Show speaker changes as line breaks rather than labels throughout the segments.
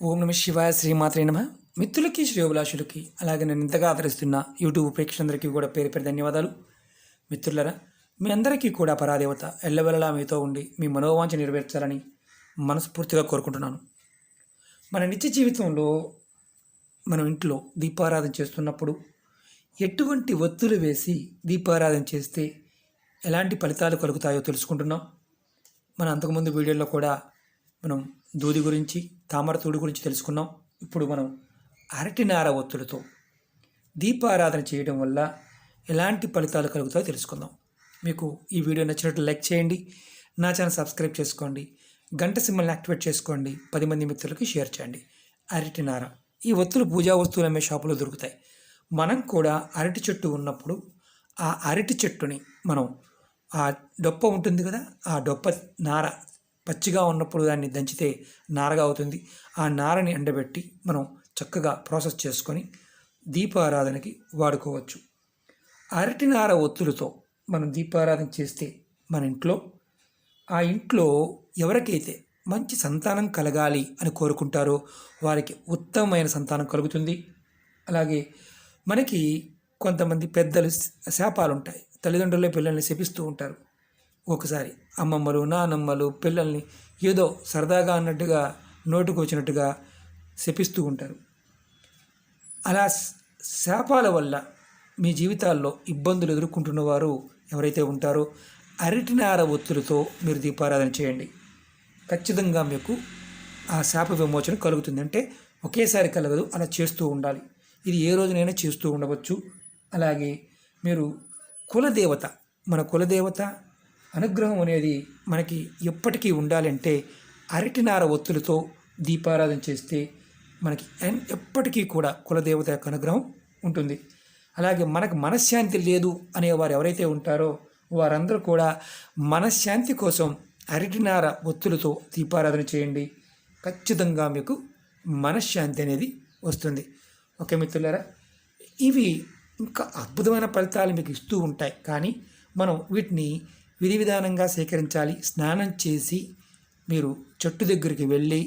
ఓం నమ శివాయ శ్రీమాత్రే నమ. మిత్రులకి శ్రేయోభిలాషులకి అలాగే నేను ఇంతగా ఆదరిస్తున్న యూట్యూబ్ ప్రేక్షకులందరికీ కూడా పేరు పేరు ధన్యవాదాలు. మిత్రులరా, మీ అందరికీ కూడా పరాదేవత ఎల్లవెల్లలా మీతో ఉండి మీ మనోవాంఛ నెరవేర్చాలని మనస్ఫూర్తిగా కోరుకుంటున్నాను. మన నిత్య జీవితంలో మనం ఇంట్లో దీపారాధన చేస్తున్నప్పుడు ఎటువంటి ఒత్తులు వేసి దీపారాధన చేస్తే ఎలాంటి ఫలితాలు కలుగుతాయో తెలుసుకుంటున్నాం. మన అంతకుముందు వీడియోలో కూడా మనం దూది గురించి, తామరతూడు గురించి తెలుసుకున్నాం. ఇప్పుడు మనం అరటినార ఒత్తులతో దీపారాధన చేయడం వల్ల ఎలాంటి ఫలితాలు కలుగుతాయో తెలుసుకుందాం. మీకు ఈ వీడియో నచ్చినట్లు లైక్ చేయండి, నా ఛానల్ సబ్స్క్రైబ్ చేసుకోండి, గంట సింబల్ని యాక్టివేట్ చేసుకోండి, 10 మంది మిత్రులకి షేర్ చేయండి. అరటినార ఈ ఒత్తులు పూజా వస్తువులు అమ్మే షాపులో దొరుకుతాయి. మనం కూడా అరటి చెట్టు ఉన్నప్పుడు ఆ అరటి చెట్టుని మనం ఆ డొప్ప ఉంటుంది కదా, ఆ డొప్ప నార పచ్చిగా ఉన్నప్పుడు దాన్ని దంచితే నారగా అవుతుంది. ఆ నారని ఎండబెట్టి మనం చక్కగా ప్రాసెస్ చేసుకొని దీపారాధనకి వాడుకోవచ్చు. అరటి నార ఒత్తులతో మనం దీపారాధన చేస్తే మన ఇంట్లో ఆ ఇంట్లో ఎవరికైతే మంచి సంతానం కలగాలి అని కోరుకుంటారో వారికి ఉత్తమమైన సంతానం కలుగుతుంది. అలాగే మనకి కొంతమంది పెద్దలు శాపాలు ఉంటాయి, తల్లిదండ్రులే పిల్లల్ని శపిస్తూ ఉంటారు. ఒకసారి అమ్మమ్మలు, నానమ్మలు పిల్లల్ని ఏదో సరదాగా అన్నట్టుగా నోటుకు వచ్చినట్టుగా శపిస్తూ ఉంటారు. అలా శాపాల వల్ల మీ జీవితాల్లో ఇబ్బందులు ఎదుర్కొంటున్న వారు ఎవరైతే ఉంటారో అరటినార ఒత్తులతో మీరు దీపారాధన చేయండి. ఖచ్చితంగా మీకు ఆ శాప విమోచన కలుగుతుంది. అంటే ఒకేసారి కలగదు, అలా చేస్తూ ఉండాలి. ఇది ఏ రోజునైనా చేస్తూ ఉండవచ్చు. అలాగే మీరు కులదేవత, మన కులదేవత అనుగ్రహం అనేది మనకి ఎప్పటికీ ఉండాలంటే అరటినార ఒత్తులతో దీపారాధన చేస్తే మనకి ఎప్పటికీ కూడా కులదేవత యొక్క అనుగ్రహం ఉంటుంది. అలాగే మనకు మనశ్శాంతి లేదు అనేవారు ఎవరైతే ఉంటారో వారందరూ కూడా మనశ్శాంతి కోసం అరటినార ఒత్తులతో దీపారాధన చేయండి. ఖచ్చితంగా మీకు మనశ్శాంతి అనేది వస్తుంది. ఓకే మిత్రులారా, ఇవి ఇంకా అద్భుతమైన ఫలితాలు మీకు ఇస్తూ ఉంటాయి. కానీ మనం వీటిని విధి విధానంగా సేకరించాలి. స్నానం చేసి మీరు చెట్టు దగ్గరికి వెళ్ళి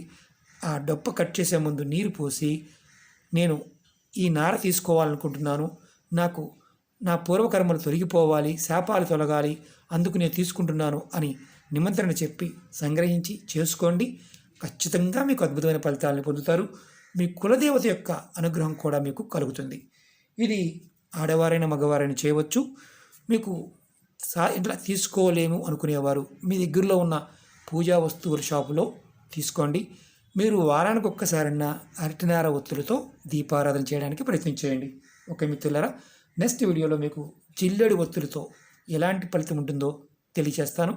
ఆ డొప్ప కట్ చేసే ముందు నీరు పోసి, నేను ఈ నార తీసుకోవాలనుకుంటున్నాను, నాకు నా పూర్వకర్మలు తొలగిపోవాలి, శాపాలు తొలగాలి, అందుకు నేను తీసుకుంటున్నాను అని నిమంత్రణ చెప్పి సంగ్రహించి చేసుకోండి. ఖచ్చితంగా మీకు అద్భుతమైన ఫలితాలను పొందుతారు. మీ కులదేవత యొక్క అనుగ్రహం కూడా మీకు కలుగుతుంది. ఇది ఆడవారైన మగవారైనా చేయవచ్చు. మీకు ఇట్లా తీసుకోలేము అనుకునేవారు మీ దగ్గరలో ఉన్న పూజా వస్తువుల షాపులో తీసుకోండి. మీరు వారానికి ఒక్కసారన్నా అరటినార ఒత్తులతో దీపారాధన చేయడానికి ప్రయత్నించేయండి. ఓకే మిత్రులారా, నెక్స్ట్ వీడియోలో మీకు జిల్లెడు ఒత్తులతో ఎలాంటి ఫలితం ఉంటుందో తెలియజేస్తాను.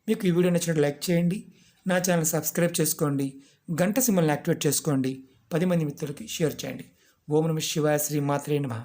మీకు ఈ వీడియో నచ్చినట్టు లైక్ చేయండి, నా ఛానల్ సబ్స్క్రైబ్ చేసుకోండి, గంట సింబల్ని యాక్టివేట్ చేసుకోండి, 10 మంది మిత్రులకి షేర్ చేయండి. ఓం నమ శివాయ శ్రీమాత్రే నమః.